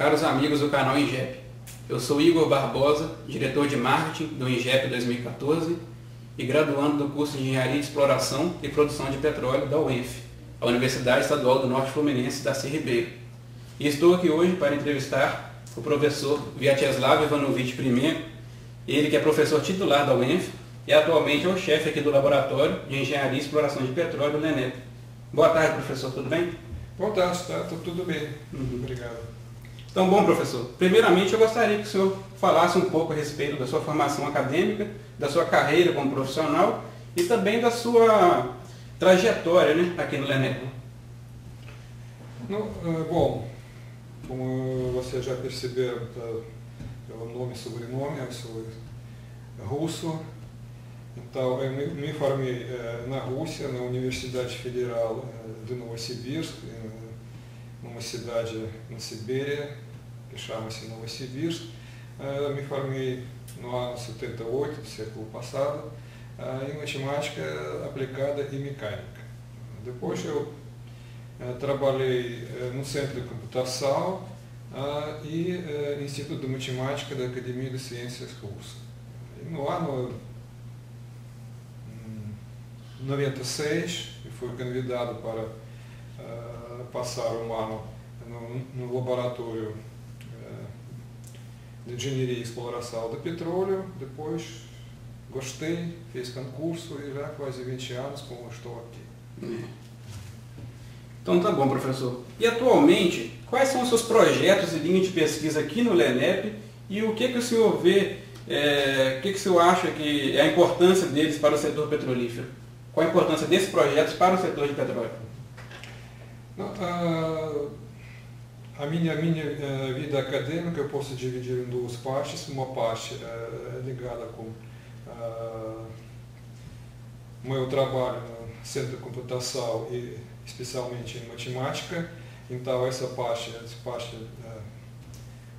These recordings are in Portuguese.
caros amigos do canal INGEP. Eu sou Igor Barbosa, diretor de marketing do INGEP 2014 e graduando do curso de Engenharia de Exploração e Produção de Petróleo da UENF, a Universidade Estadual do Norte Fluminense, Darcy Ribeiro. E estou aqui hoje para entrevistar o professor Vyacheslav Ivanovich Primenko, ele que é professor titular da UENF e atualmente é o chefe aqui do Laboratório de Engenharia e Exploração de Petróleo, LENEP. Boa tarde, professor, tudo bem? Boa tarde, tá tudo bem. Obrigado. Então, bom, professor, primeiramente eu gostaria que o senhor falasse um pouco a respeito da sua formação acadêmica, da sua carreira como profissional e também da sua trajetória, né, aqui no LENEP. Bom, como você já percebeu pelo nome e sobrenome, eu sou russo, então eu me formei na Rússia, na Universidade Federal de Novosibirsk, numa cidade na Sibéria, que chama-se Novosibirsk. Me formei no ano 78 do século passado em matemática aplicada e mecânica. Depois eu trabalhei no Centro de Computação e Instituto de Matemática da Academia de Ciências Russa. No ano 96 eu fui convidado para passar um ano no laboratório de engenharia e exploração de petróleo. Depois gostei, fiz concurso e já quase 20 anos como estou aqui. Então tá bom, professor. E atualmente, quais são os seus projetos e linhas de pesquisa aqui no LENEP e o que o senhor vê, o que o senhor acha que é a importância deles para o setor petrolífero? Qual a importância desses projetos para o setor de petróleo? A minha vida acadêmica eu posso dividir em duas partes. Uma parte é ligada com o meu trabalho no Centro de Computação e especialmente em matemática. Então essa parte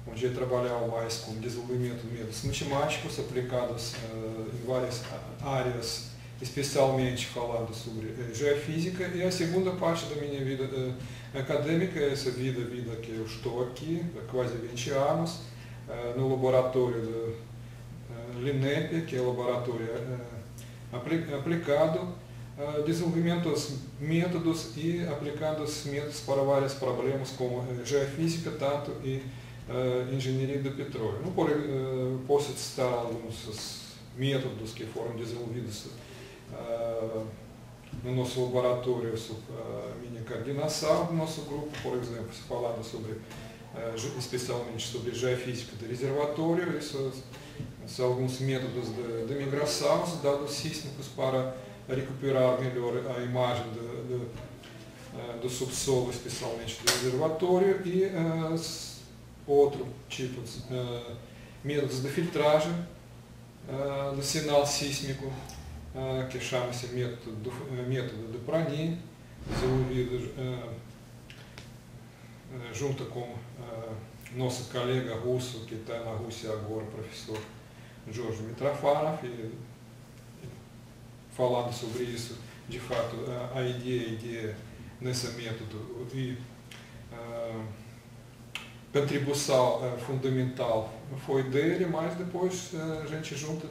onde eu trabalhava mais com desenvolvimento de métodos matemáticos aplicados em várias áreas, especialmente falando sobre geofísica. E a segunda parte da minha vida acadêmica é essa vida que eu estou aqui há quase 20 anos, no laboratório do LENEP, que é o laboratório aplicado, desenvolvimento dos métodos e aplicando os métodos para vários problemas como geofísica, tanto e engenharia do petróleo. Não posso citar alguns métodos que foram desenvolvidos no nosso laboratório sob a minha coordenação. No nosso grupo, por exemplo, falando sobre, especialmente sobre geofísica de reservatório, são alguns métodos de migração, os dados sísmicos para recuperar melhor a imagem do subsolo, especialmente do reservatório, e outro tipo de métodos de filtragem do sinal sísmico, que chama-se método de Prany, desenvolvido junto com nosso colega russo que está na Rússia agora, professor George Mitrofanov, falando sobre isso. De fato, a ideia nesse método e contribuição fundamental foi dele, mas depois a gente junto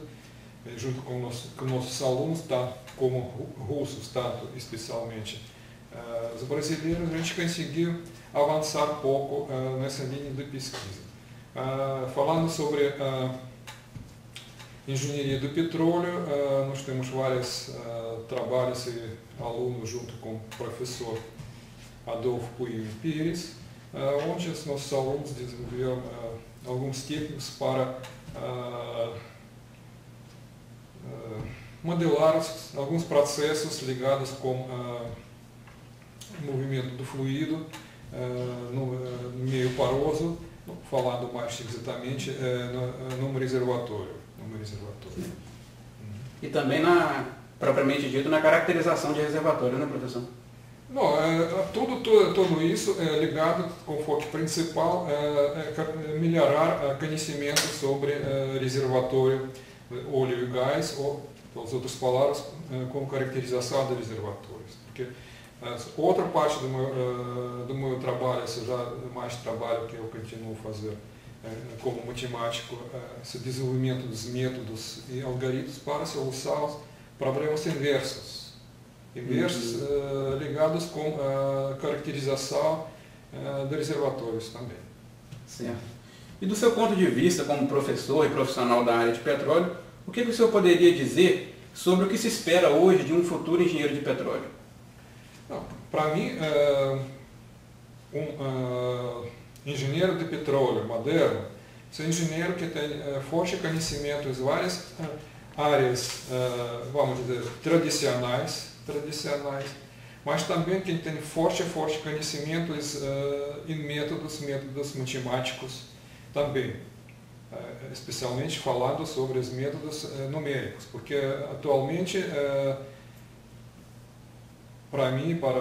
com nossos alunos, tanto como russos, tanto especialmente os brasileiros, a gente conseguiu avançar um pouco nessa linha de pesquisa. Falando sobre engenharia do petróleo, nós temos vários trabalhos e alunos junto com o professor Adolfo Puim Pires, onde os nossos alunos desenvolveram alguns técnicos para modelar alguns processos ligados com movimento do fluido no meio poroso, falando mais exatamente no reservatório. E também, propriamente dito, na caracterização de reservatório, né, professor? Não, tudo isso é ligado com o foco principal melhorar conhecimento sobre reservatório óleo e gás, ou, pelas outras palavras, com caracterização de reservatórios. Porque Outra parte do meu trabalho, esse já é mais trabalho que eu continuo a fazer como matemático, esse desenvolvimento dos métodos e algoritmos para solucionar problemas inversos. Ligados com a caracterização de reservatórios também. Certo. E do seu ponto de vista como professor e profissional da área de petróleo, o que o senhor poderia dizer sobre o que se espera hoje de um futuro engenheiro de petróleo? Para mim, engenheiro de petróleo moderno é um engenheiro que tem forte conhecimento em várias áreas, vamos dizer, tradicionais, mas também que tem forte conhecimento em métodos matemáticos também, especialmente falando sobre os métodos numéricos, porque atualmente, para mim e para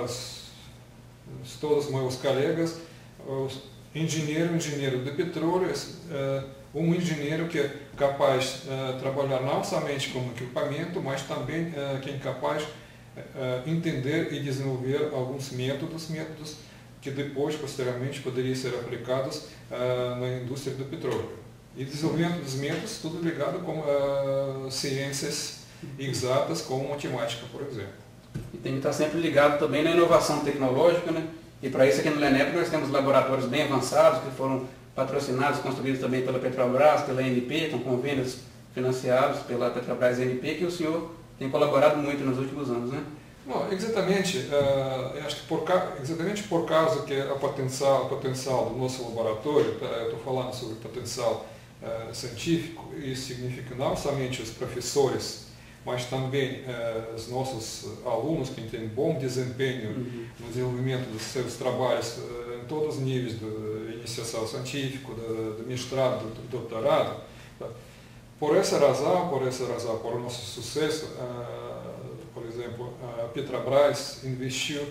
todos os meus colegas, engenheiro de petróleo é um engenheiro que é capaz de trabalhar não somente com equipamento, mas também que é capaz de entender e desenvolver alguns métodos que depois, posteriormente, poderiam ser aplicados na indústria do petróleo. E desenvolvimento dos métodos, tudo ligado com ciências exatas, como matemática, por exemplo. E tem que estar sempre ligado também na inovação tecnológica, né? E para isso aqui no LENEP nós temos laboratórios bem avançados, que foram patrocinados, construídos também pela Petrobras, pela ANP, com convênios financiados pela Petrobras e ANP, que o senhor tem colaborado muito nos últimos anos, né? Não, exatamente. Acho que exatamente por causa que a potencial do nosso laboratório, eu estou falando sobre potencial científico, e significa não somente os professores, mas também os nossos alunos que têm bom desempenho no desenvolvimento dos seus trabalhos em todos os níveis de iniciação científica, do mestrado, do doutorado. Por essa razão, por o nosso sucesso, por exemplo, a Petrobras investiu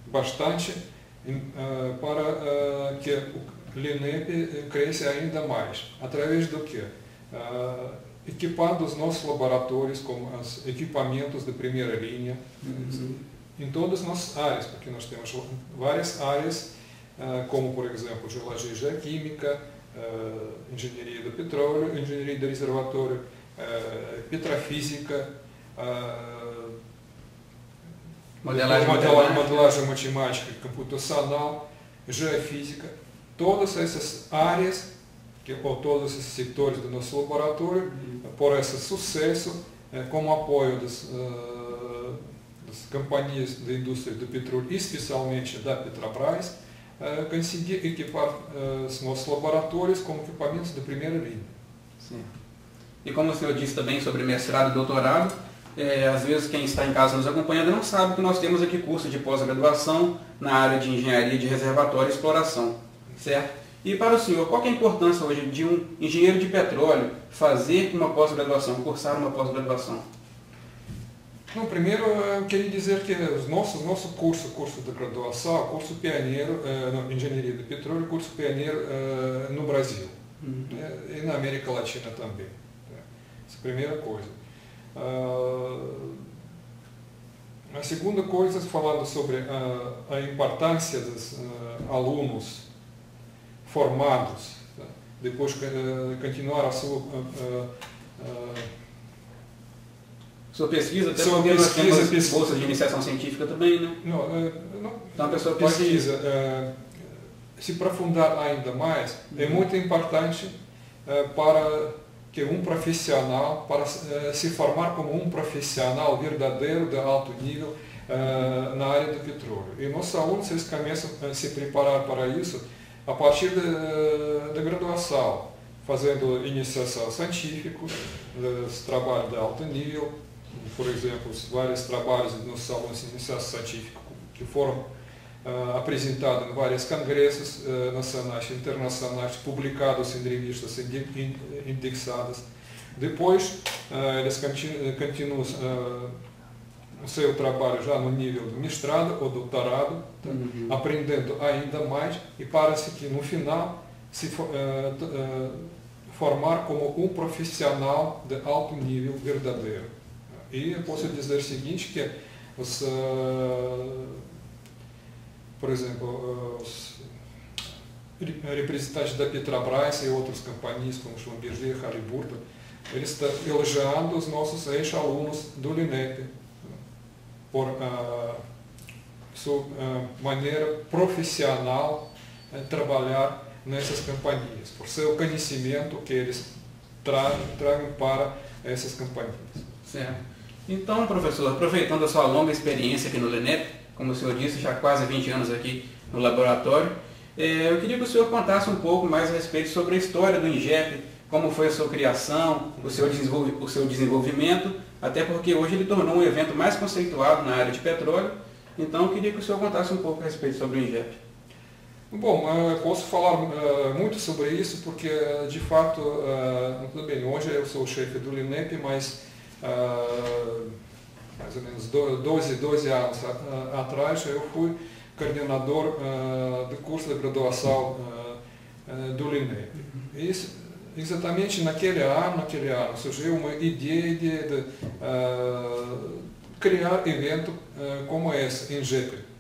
bastante para que o LENEP cresça ainda mais. Através do quê? Equipando os nossos laboratórios com os equipamentos de primeira linha em todas as nossas áreas, porque nós temos várias áreas, como, por exemplo, geologia e geoquímica, engenharia do petróleo, engenharia de reservatório, petrofísica, modelagem matemática e computacional, geofísica, todas essas áreas, ou todos esses setores do nosso laboratório, por esse sucesso, com o apoio das companhias da indústria do petróleo, especialmente da Petrobras, conseguir equipar os nossos laboratórios com equipamentos de primeira linha. Sim. E como o senhor disse também sobre mestrado e doutorado, às vezes quem está em casa nos acompanhando não sabe que nós temos aqui curso de pós-graduação na área de engenharia de reservatório e exploração, certo? E para o senhor, qual que é a importância hoje de um engenheiro de petróleo fazer uma pós-graduação, cursar uma pós-graduação? Bom, primeiro eu queria dizer que nosso curso de graduação, curso pioneiro na engenharia de petróleo, curso pioneiro no Brasil e na América Latina também. Essa é a primeira coisa. A segunda coisa, falando sobre a importância dos alunos formados, depois continuar a sua pesquisa, até porque nós temos bolsas de iniciação científica também, né? Então a pessoa pode... Pesquisa, se aprofundar ainda mais, é muito importante para que um profissional, para se formar como um profissional verdadeiro de alto nível na área do petróleo. E nossos alunos, eles começam a se preparar para isso a partir da graduação, fazendo iniciação científica, trabalhos de alto nível, por exemplo, vários trabalhos dos nossos alunos de iniciação científica que foram apresentados em vários congressos nacionais e internacionais, publicados em revistas indexadas. Depois, eles continuam o seu trabalho já no nível do mestrado ou doutorado, aprendendo ainda mais, e para-se que no final se formar como um profissional de alto nível verdadeiro. E eu posso dizer o seguinte, que por exemplo, os representantes da Petrobras e outras companhias como Schlumberger, Halliburton, eles estão elogiando os nossos ex-alunos do LINEP por sua maneira profissional de trabalhar nessas companhias, por seu conhecimento que eles tragam para essas companhias. Certo. Então, professor, aproveitando a sua longa experiência aqui no LINEP, como o senhor disse, já quase 20 anos aqui no laboratório, eu queria que o senhor contasse um pouco mais a respeito sobre a história do INGEP, como foi a sua criação, o seu desenvolvimento, até porque hoje ele tornou um evento mais conceituado na área de petróleo. Então, eu queria que o senhor contasse um pouco a respeito sobre o INGEP. Bom, eu posso falar muito sobre isso, porque, de fato, tudo bem, hoje eu sou o chefe do LINEP, mas mais ou menos 12 anos atrás eu fui coordenador do curso de graduação do LINEP. Isso, exatamente naquele ano surgiu uma ideia de criar evento como esse, INGEP.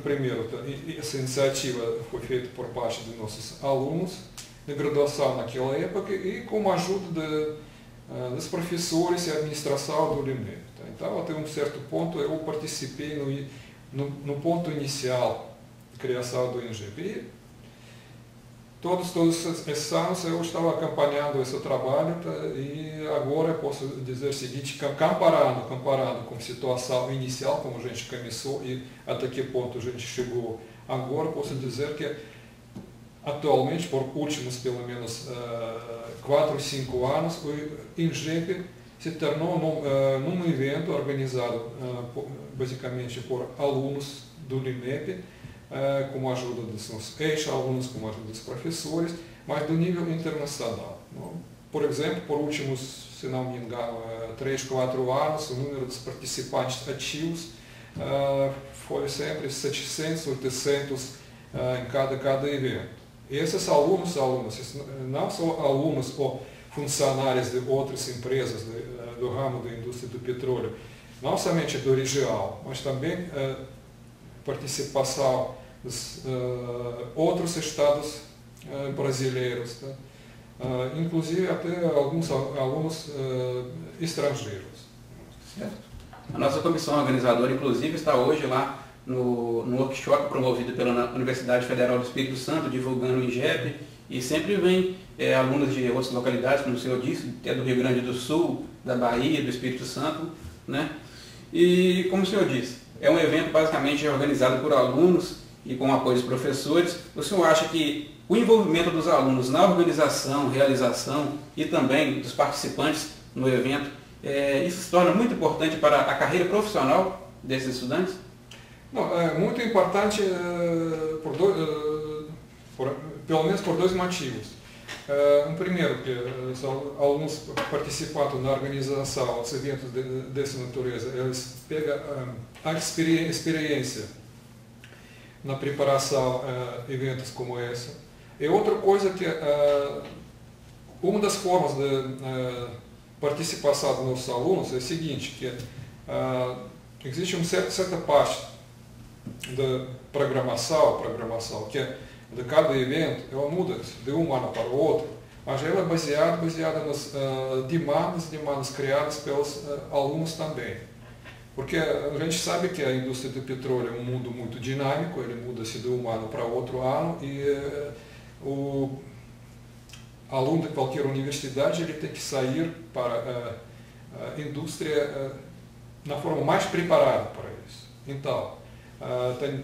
Primeiro, essa iniciativa foi feita por parte de nossos alunos de graduação naquela época e com a ajuda dos professores e administração do LINEP. Então, até um certo ponto, eu participei no ponto inicial de criação do INGEP. E todos esses anos eu estava acompanhando esse trabalho e agora eu posso dizer o seguinte, comparando com a situação inicial, como a gente começou e até que ponto a gente chegou agora, posso dizer que atualmente, por últimos pelo menos 4 ou 5 anos, o INGEP se tornou num evento organizado basicamente por alunos do LINEP, com a ajuda dos seus ex-alunos, com a ajuda dos professores, mas do nível internacional. Por exemplo, por últimos, se não me engano, 3, 4 anos, o número dos participantes ativos foi sempre 700, 800 em cada evento. E esses alunos, não são alunos ou funcionários de outras empresas do ramo da indústria do petróleo, não somente do regional, mas também participação dos outros estados brasileiros, inclusive até alguns alunos estrangeiros. Certo. A nossa comissão organizadora, inclusive, está hoje lá no workshop promovido pela Universidade Federal do Espírito Santo, divulgando o INGEP, e sempre vem alunos de outras localidades, como o senhor disse, até do Rio Grande do Sul, da Bahia, do Espírito Santo, né? E, como o senhor disse, é um evento basicamente organizado por alunos e com apoio dos professores. O senhor acha que o envolvimento dos alunos na organização, realização e também dos participantes no evento, isso se torna muito importante para a carreira profissional desses estudantes? Não, é muito importante pelo menos por 2 motivos. Primeiro, que os alunos participando na organização dos eventos dessa natureza, eles pegam a experiência na preparação de eventos como esse. E outra coisa que uma das formas de participação dos nossos alunos é a seguinte, que existe uma certa parte da programação que de cada evento, ela muda de um ano para o outro, mas ela é baseada nas demandas criadas pelos alunos também. Porque a gente sabe que a indústria do petróleo é um mundo muito dinâmico, ele muda-se de um ano para outro ano, e o aluno de qualquer universidade ele tem que sair para a indústria na forma mais preparada para isso. Então, tem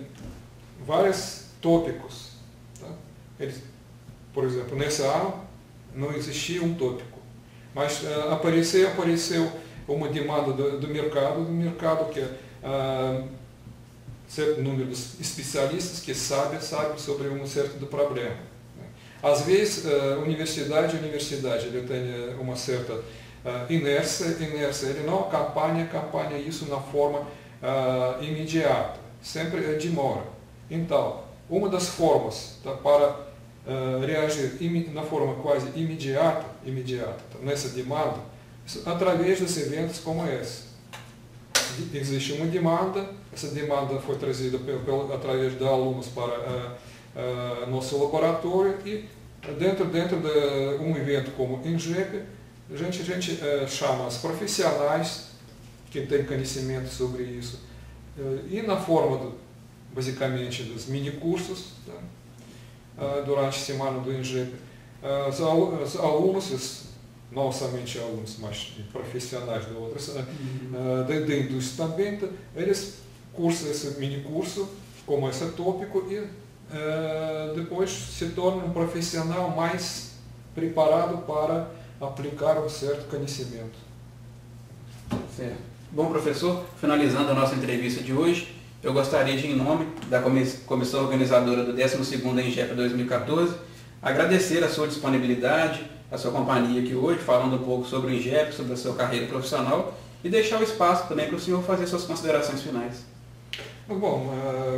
vários tópicos. Por exemplo, nesse ano não existia um tópico, mas apareceu uma demanda do mercado que é certo número de especialistas que sabem sobre um certo problema. Às vezes, a universidade ele tem uma certa inércia, ele não acompanha isso na forma imediata, sempre demora. Então, uma das formas para reagir na forma quase imediata nessa demanda, através dos eventos como esse. existe uma demanda, essa demanda foi trazida através de alunos para nosso laboratório e dentro de um evento como INGEP, a gente chama os profissionais que têm conhecimento sobre isso e na forma, basicamente, dos mini-cursos, tá? Durante a semana do INGEP, os alunos, não somente alunos, mas profissionais de outras, da indústria também, eles cursam esse mini-curso como esse tópico e depois se tornam um profissional mais preparado para aplicar um certo conhecimento. Certo. Bom, professor, finalizando a nossa entrevista de hoje, eu gostaria de, em nome da comissão organizadora do 12º INGEP 2014, agradecer a sua disponibilidade, a sua companhia aqui hoje, falando um pouco sobre o INGEP, sobre a sua carreira profissional e deixar o espaço também para o senhor fazer suas considerações finais. Bom,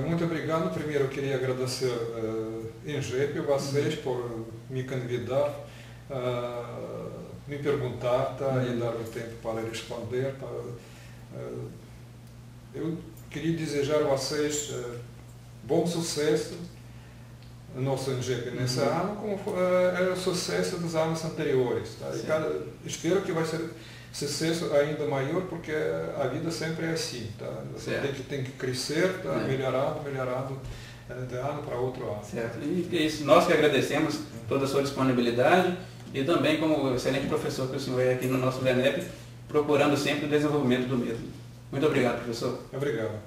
muito obrigado. Primeiro eu queria agradecer INGEP e vocês por me convidar, me perguntar, tá, e dar o tempo para responder. Tá. Eu queria desejar a vocês bom sucesso no nosso INGEP nesse ano, como é o sucesso dos anos anteriores. Tá? E espero que vai ser sucesso ainda maior, porque a vida sempre é assim. Tá? Você tem que crescer, tá? melhorando de ano para outro ano. Certo. E é isso, nós que agradecemos toda a sua disponibilidade e também como excelente professor que o senhor é aqui no nosso VENEP, procurando sempre o desenvolvimento do mesmo. Muito obrigado, professor. Obrigado.